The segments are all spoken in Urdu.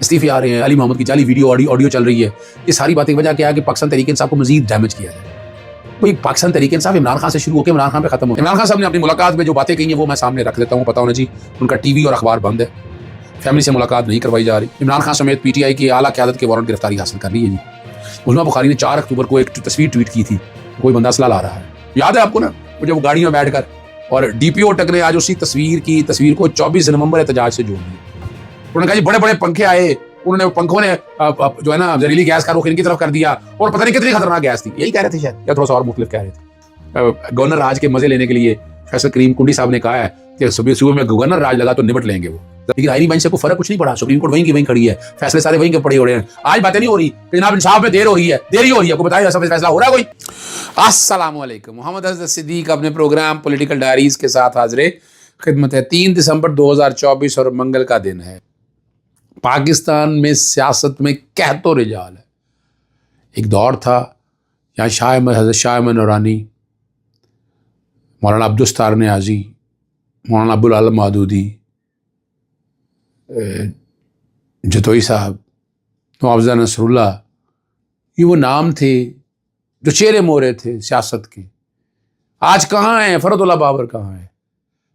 استعفے آ رہے ہیں, علی محمد کی جعلی ویڈیو آڈیو چل رہی ہے. یہ ساری باتیں وجہ کیا ہے کہ پاکستان تحریک انصاف کو مزید ڈیمیج کیا جائے. بھائی پاکستان تحریک انصاف عمران خان سے شروع ہو کے عمران خان پہ ختم ہو. عمران خان صاحب نے اپنی ملاقات میں جو باتیں کہی ہیں وہ میں سامنے رکھ دیتا ہوں. پتا ہونا جی ان کا ٹی وی اور اخبار بند ہے, فیملی سے ملاقات نہیں کروائی جا رہی. عمران خان سمیت پی ٹی آئی کی اعلیٰ قیادت کے وارنٹ گرفتاری حاصل کر لی ہے جی. علماء بخاری نے 4 اکتوبر کو ایک تصویر ٹویٹ کی تھی, کوئی بندہ اسلحہ لا رہا ہے, یاد ہے آپ کو نا, وہ جب گاڑیوں میں بیٹھ کر, اور ڈی پی او ٹک نے آج اسی تصویر کو 24 نومبر احتجاج سے جوڑ دیا. انہوں نے کہا جی بڑے بڑے پنکھے آئے, انہوں نے پنکھوں نے جو ہے نا زہریلی گیس کا رخ ان کی طرف کر دیا, اور پتہ نہیں کتنی خطرناک گیس تھی, یہی کہہ رہے تھے شاید, یا تھوڑا سا اور مختلف کہہ رہے تھے. گورنر راج کے مزے لینے کے لیے فیصل کریم کنڈی صاحب نے کہا ہے کہ صبح میں گورنر راج لگا تو نمٹ لیں گے وہ, لیکن آئینی بینچ سے کوئی فرق کچھ نہیں پڑا. سپریم کورٹ وہیں کی وہیں کھڑی ہے, فیصلے سارے وہیں کے پڑے ہو رہے ہیں. آج باتیں نہیں ہو رہی کہ جناب انصاف میں دیر ہو رہی ہے, کو بتائیں فیصلہ ہو رہا ہے کوئی. السلام علیکم, محمد حضرت صدیق اپنے پروگرام پولیٹیکل ڈائریز کے ساتھ حاضر خدمت ہے. 3 دسمبر 2024 اور منگل کا دن ہے. پاکستان میں سیاست میں قحط و رجال ہے. ایک دور تھا یہاں حضرت شاہ احمد نورانی, مولانا عبدالستار نیازی, مولانا ابوالعلم مودودی, جتوئی صاحب, معاوضہ نصر اللہ, یہ وہ نام تھے جو چہرے مورے تھے سیاست کے. آج کہاں ہیں فرد اللہ بابر, کہاں ہے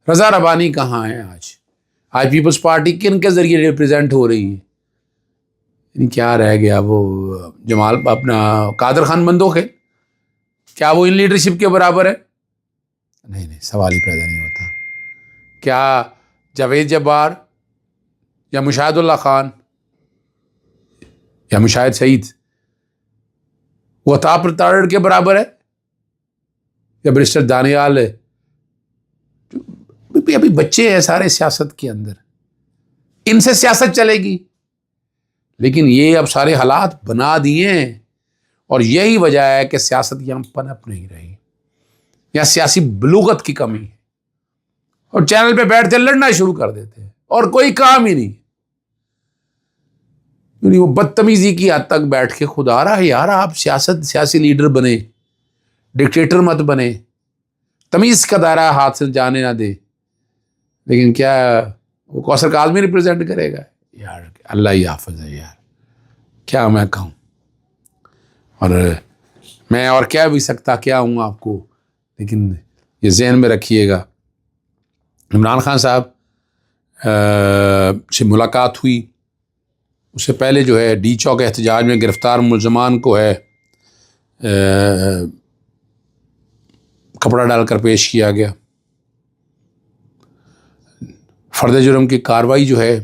رضا ربانی, کہاں ہیں آج پیپلز پارٹی کن کے ذریعے ریپریزنٹ ہو رہی ہے؟ کیا رہ گیا وہ جمال اپنا قادر خان بندوق ہے, کیا وہ ان لیڈرشپ کے برابر ہے؟ نہیں, سوال ہی پیدا نہیں ہوتا. کیا جاوید جبار یا مشاہد اللہ خان یا مشاہد سعید وہ عطا پرتاڑ کے برابر ہے, یا برسٹر دانیال ہے؟ ابھی بچے ہیں سارے سیاست کے اندر, ان سے سیاست چلے گی. لیکن یہ اب سارے حالات بنا دیے ہیں, اور یہی وجہ ہے کہ سیاست یہاں پنپ نہیں رہی, یا سیاسی بلوغت کی کمی ہے, اور چینل پہ بیٹھتے لڑنا شروع کر دیتے ہیں اور کوئی کام ہی نہیں. وہ بدتمیزی کی حد تک بیٹھ کے, خدا رہا یار آپ سیاسی لیڈر بنے, ڈکٹیٹر مت بنے, تمیز کا دائرہ ہاتھ سے جانے نہ دے. لیکن کیا وہ کوثر کاظمی ریپرزینٹ کرے گا؟ یار اللہ ہی حافظ ہے یار, کیا میں کہوں. اور میں اور کیا بھی سکتا کیا ہوں آپ کو, لیکن یہ ذہن میں رکھیے گا. عمران خان صاحب سے ملاقات ہوئی, اس سے پہلے جو ہے ڈی چوک احتجاج میں گرفتار ملزمان کو ہے کپڑا ڈال کر پیش کیا گیا. فرد جرم کی کارروائی جو ہے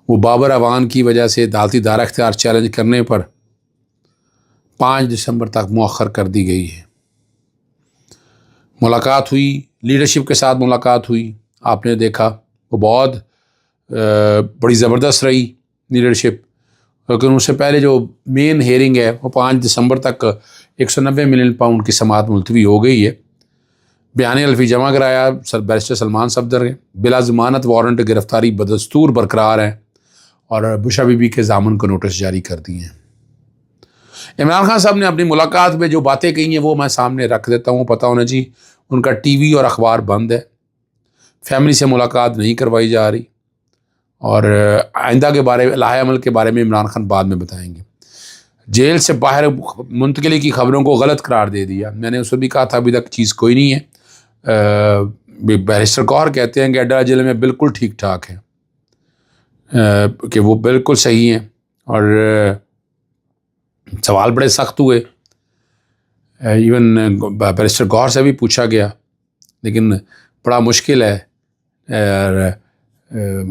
وہ بابر اوان کی وجہ سے عدالتی دائرہ اختیار چیلنج کرنے پر 5 دسمبر تک مؤخر کر دی گئی ہے. ملاقات ہوئی, لیڈرشپ کے ساتھ ملاقات ہوئی, آپ نے دیکھا وہ بہت بڑی زبردست رہی لیڈرشپ. لیکن اس سے پہلے جو مین ہیئرنگ ہے وہ 5 دسمبر تک 190 ملین پاؤنڈ کی سماعت ملتوی ہو گئی ہے. بیان الفی جمع کرایا بیرسٹر سلمان صفدر نے. بلا ضمانت وارنٹ گرفتاری بدستور برقرار ہیں, اور بشا بی بی کے ضامن کو نوٹس جاری کر دیے ہیں. عمران خان صاحب نے اپنی ملاقات میں جو باتیں کہی ہیں وہ میں سامنے رکھ دیتا ہوں. پتہ ہونا جی ان کا ٹی وی اور اخبار بند ہے, فیملی سے ملاقات نہیں کروائی جا رہی, اور آئندہ کے بارے میں لاہ عمل کے بارے میں عمران خان بعد میں بتائیں گے. جیل سے باہر منتقلی کی خبروں کو غلط قرار دے دیا. میں نے اس کو بھی کہا تھا ابھی تک چیز کوئی نہیں ہے. بیرسٹر گوہر کہتے ہیں کہ اڈا جیل میں بالکل ٹھیک ٹھاک ہے, کہ وہ بالکل صحیح ہیں, اور سوال بڑے سخت ہوئے. ایون بیرسٹر گوہر سے بھی پوچھا گیا, لیکن بڑا مشکل ہے.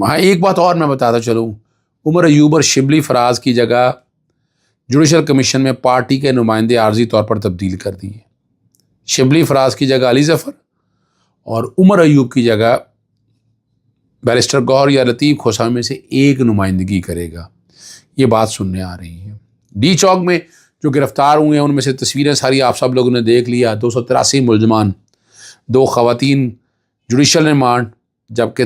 ہاں ایک بات اور میں بتاتا چلوں, عمر ایوب اور شبلی فراز کی جگہ جوڈیشل کمیشن میں پارٹی کے نمائندے عارضی طور پر تبدیل کر دیے. شبلی فراز کی جگہ علی ظفر, اور عمر ایوب کی جگہ بیرسٹر گوہر یا لطیف کھوساوی میں سے ایک نمائندگی کرے گا. یہ بات سننے آ رہی ہے. ڈی چوک میں جو گرفتار ہوئے ہیں ان میں سے تصویریں ساری آپ سب لوگوں نے دیکھ لیا. 283 ملزمان, 2 خواتین جوڈیشل ریمانڈ, جبکہ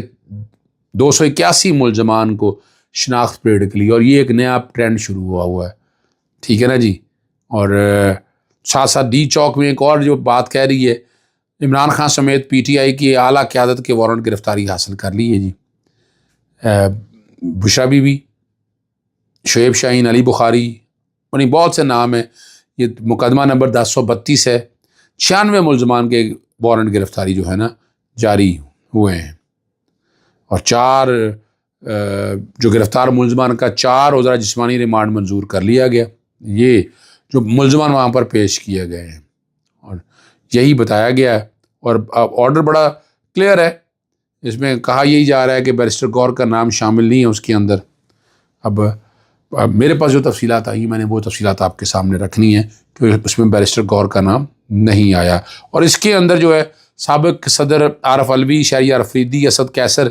281 ملزمان کو شناخت پریڈ کے لیے. اور یہ ایک نیا ٹرینڈ شروع ہوا ہے, ٹھیک ہے نا جی. اور ساتھ ساتھ ڈی چوک میں ایک اور جو بات کہہ رہی ہے, عمران خان سمیت پی ٹی آئی کی اعلیٰ قیادت کے وارنٹ گرفتاری حاصل کر لی ہے جی. بشرا بی بی، شعیب شاہین، علی بخاری، یعنی بہت سے نام ہیں. یہ مقدمہ نمبر 1032 ہے. 96 ملزمان کے وارنٹ گرفتاری جو ہے نا جاری ہوئے ہیں، اور 4 جو گرفتار ملزمان کا 4 عذرا جسمانی ریمانڈ منظور کر لیا گیا. یہ جو ملزمان وہاں پر پیش کیے گئے ہیں اور یہی بتایا گیا ہے. اور آرڈر بڑا کلیئر ہے، اس میں کہا یہی جا رہا ہے کہ بیرسٹر گور کا نام شامل نہیں ہے اس کے اندر. اب میرے پاس جو تفصیلات آئی میں نے وہ تفصیلات آپ کے سامنے رکھنی ہے کہ اس میں بیرسٹر گور کا نام نہیں آیا. اور اس کے اندر جو ہے سابق صدر عارف علوی، شہریار افریدی، اسد کیسر،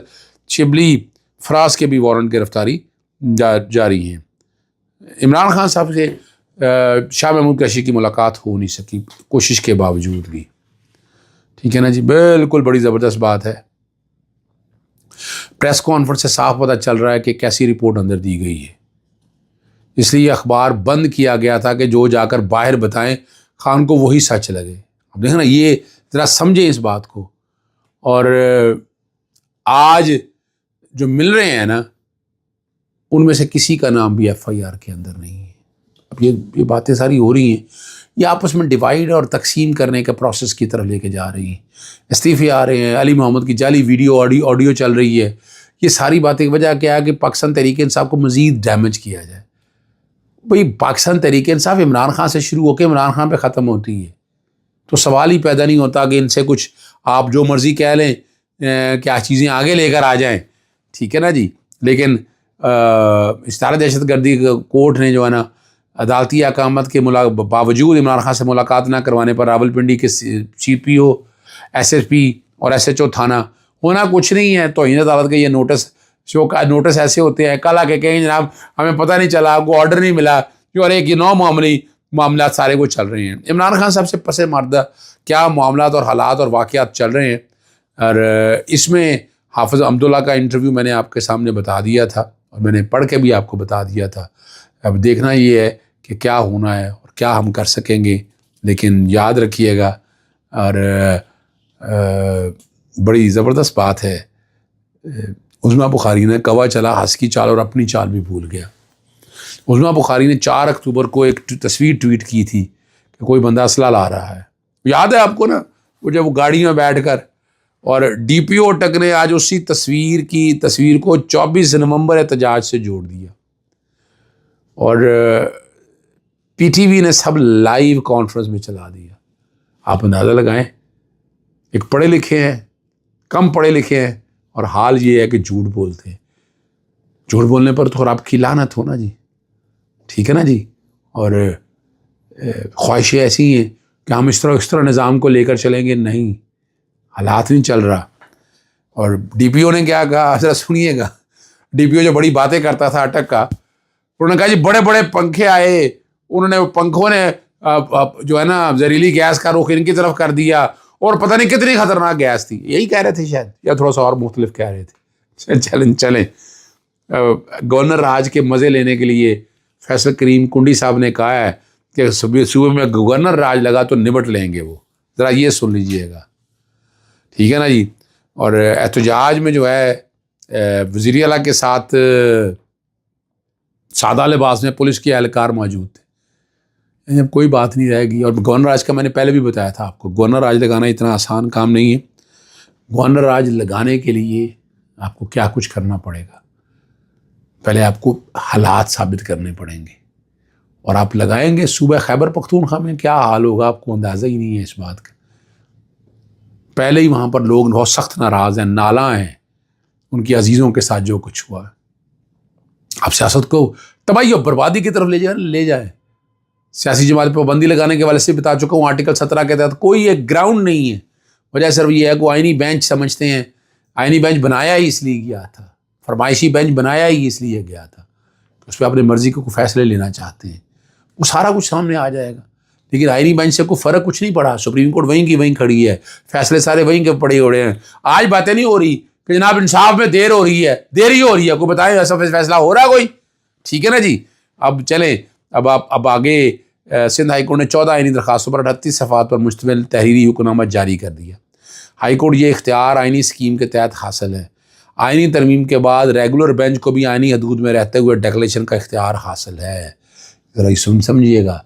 شبلی، فراز کے بھی وارنٹ گرفتاری جاری ہیں. عمران خان صاحب سے شاہ محمود قریشی کی ملاقات ہو نہیں سکی کوشش کے باوجود بھی. ٹھیک ہے نا جی، بالکل بڑی زبردست بات ہے. پریس کانفرنس سے صاف پتہ چل رہا ہے کہ کیسی رپورٹ اندر دی گئی ہے. اس لیے اخبار بند کیا گیا تھا کہ جو جا کر باہر بتائیں خان کو وہی سچ لگے. اب دیکھیں نا، یہ ذرا سمجھیں اس بات کو. اور آج جو مل رہے ہیں نا ان میں سے کسی کا نام بھی ایف آئی آر کے اندر نہیں ہے. اب یہ باتیں ساری ہو رہی ہیں، یہ آپس میں ڈیوائیڈ اور تقسیم کرنے کے پروسیس کی طرف لے کے جا رہی ہیں. استعفے آ رہے ہیں، علی محمد کی جعلی ویڈیو آڈیو چل رہی ہے. یہ ساری باتیں کی وجہ کیا ہے کہ پاکستان تحریک انصاف کو مزید ڈیمیج کیا جائے. بھئی پاکستان تحریک انصاف عمران خان سے شروع ہو کے عمران خان پہ ختم ہوتی ہے، تو سوال ہی پیدا نہیں ہوتا کہ ان سے کچھ آپ جو مرضی کہہ لیں کیا چیزیں آگے لے کر آ جائیں. ٹھیک ہے نا جی. لیکن اشتہار دہشت گردی کورٹ نے جو ہے نا عدالتی احکامات کے باوجود عمران خان سے ملاقات نہ کروانے پر راولپنڈی کے سی پی او، ایس ایس پی اور ایس ایچ او تھانہ ہونا کچھ نہیں ہے. توہین عدالت کے یہ نوٹس ایسے ہوتے ہیں، کل آ کے کہیں جناب ہمیں پتہ نہیں چلا، آپ کو آرڈر نہیں ملا، جو اور ایک یہ 9 معاملات سارے وہ چل رہے ہیں. عمران خان صاحب سے پس مردہ کیا معاملات اور حالات اور واقعات چل رہے ہیں. اور اس میں حافظ عبداللہ کا انٹرویو میں نے آپ کے سامنے بتا دیا تھا اور میں نے پڑھ کے بھی آپ کو بتا دیا تھا. اب دیکھنا یہ ہے کہ کیا ہونا ہے اور کیا ہم کر سکیں گے. لیکن یاد رکھیے گا، اور بڑی زبردست بات ہے، عظمیٰ بخاری نے کوا چلا ہنس کی چال اور اپنی چال بھی بھول گیا. عظمیٰ بخاری نے 4 اکتوبر کو ایک تصویر ٹویٹ کی تھی کہ کوئی بندہ اسلحہ لا رہا ہے. یاد ہے آپ کو نا، وہ جب وہ گاڑی میں بیٹھ کر، اور ڈی پی او ٹک نے آج اسی تصویر کو 24 نومبر احتجاج سے جوڑ دیا. اور پی ٹی وی نے سب لائیو کانفرنس میں چلا دیا. آپ اندازہ لگائیں، ایک پڑھے لکھے ہیں، کم پڑھے لکھے ہیں، اور حال یہ ہے کہ جھوٹ بولتے ہیں. جھوٹ بولنے پر تو آپ کی لعنت ہو نا جی. ٹھیک ہے نا جی. اور خواہشیں ایسی ہیں کہ ہم اس طرح نظام کو لے کر چلیں گے. نہیں، حالات نہیں چل رہا. اور ڈی پی او نے کیا کہا ذرا سنیے گا. ڈی پی او جو بڑی باتیں کرتا تھا اٹک کا، انہوں نے کہا جی بڑے بڑے پنکھے آئے، انہوں نے پنکھوں نے جو ہے نا زہریلی گیس کا رخ ان کی طرف کر دیا، اور پتہ نہیں کتنی خطرناک گیس تھی. یہی کہہ رہے تھے شاید، یا تھوڑا سا اور مختلف کہہ رہے تھے. چلیں گورنر راج کے مزے لینے کے لیے فیصل کریم کنڈی صاحب نے کہا ہے کہ صوبے میں گورنر راج لگا تو نبٹ لیں گے وہ. ذرا یہ سن لیجئے گا. ٹھیک ہے نا جی. اور احتجاج میں جو ہے وزیر اعلیٰ کے ساتھ سادہ لباس میں پولیس کے اہلکار موجود تھے. اب کوئی بات نہیں رہے گی. اور گورنر راج کا میں نے پہلے بھی بتایا تھا آپ کو، گورنر راج لگانا اتنا آسان کام نہیں ہے. گورنر راج لگانے کے لیے آپ کو کیا کچھ کرنا پڑے گا. پہلے آپ کو حالات ثابت کرنے پڑیں گے، اور آپ لگائیں گے. صوبہ خیبر پختونخوا میں کیا حال ہوگا آپ کو اندازہ ہی نہیں ہے اس بات کا. پہلے ہی وہاں پر لوگ بہت سخت ناراض ہیں، نالاں ہیں ان کی عزیزوں کے ساتھ جو کچھ ہوا. آپ سیاست کو تباہی اور بربادی کی طرف لے جائیں. سیاسی جماعت پہ پابندی لگانے کے والے سے بتا چکا ہوں، آرٹیکل 17 کے تحت کوئی ایک گراؤنڈ نہیں ہے. وجہ صرف یہ ہے کہ آئینی بینچ سمجھتے ہیں. آئینی بینچ بنایا ہی اس لیے گیا تھا، فرمائشی بینچ بنایا ہی اس لیے گیا تھا، اس پہ اپنی مرضی کے کوئی فیصلے لینا چاہتے ہیں. وہ سارا کچھ سامنے آ جائے گا. لیکن آئینی بینچ سے کوئی فرق کچھ نہیں پڑا. سپریم کورٹ وہیں کی وہیں کھڑی ہے، فیصلے سارے وہیں کے پڑے ہو رہے ہیں. آج باتیں نہیں ہو رہی کہ جناب انصاف میں دیر ہو رہی ہے. کوئی بتائیں ایسا فیصلہ ہو رہا ہے کوئی؟ ٹھیک ہے نا جی. اب چلیں، اب آگے سندھ ہائی کورٹ نے 14 آئینی درخواستوں پر 38 صفحات پر مشتمل تحریری حکم نامہ جاری کر دیا. ہائی کورٹ یہ اختیار آئینی اسکیم کے تحت حاصل ہے. آئینی ترمیم کے بعد ریگولر بینچ کو بھی آئینی حدود میں رہتے ہوئے ڈیکلیریشن کا اختیار حاصل ہے. ذرا یہ سمجھیے گا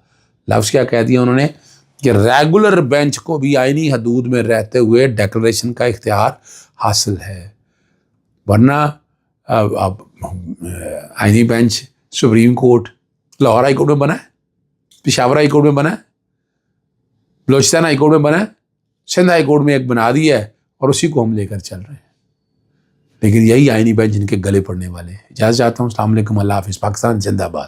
لفظ کیا کہہ دیا انہوں نے کہ ریگولر بینچ کو بھی آئینی حدود میں رہتے ہوئے ڈیکلیریشن کا اختیار حاصل ہے. ورنہ اب آئینی bench supreme court Lahore high court میں بنا ہے, پشاور ہائی کورٹ میں بنا ہے, بلوچستان ہائی کورٹ میں بنا ہے, سندھ ہائی کورٹ میں ایک بنا دیا ہے اور اسی کو ہم لے کر چل رہے ہیں. لیکن یہی آئینی بینچ جن کے گلے پڑنے والے ہیں. اجازت چاہتا ہوں. السلام علیکم, اللہ حافظ. پاکستان زندہ باد.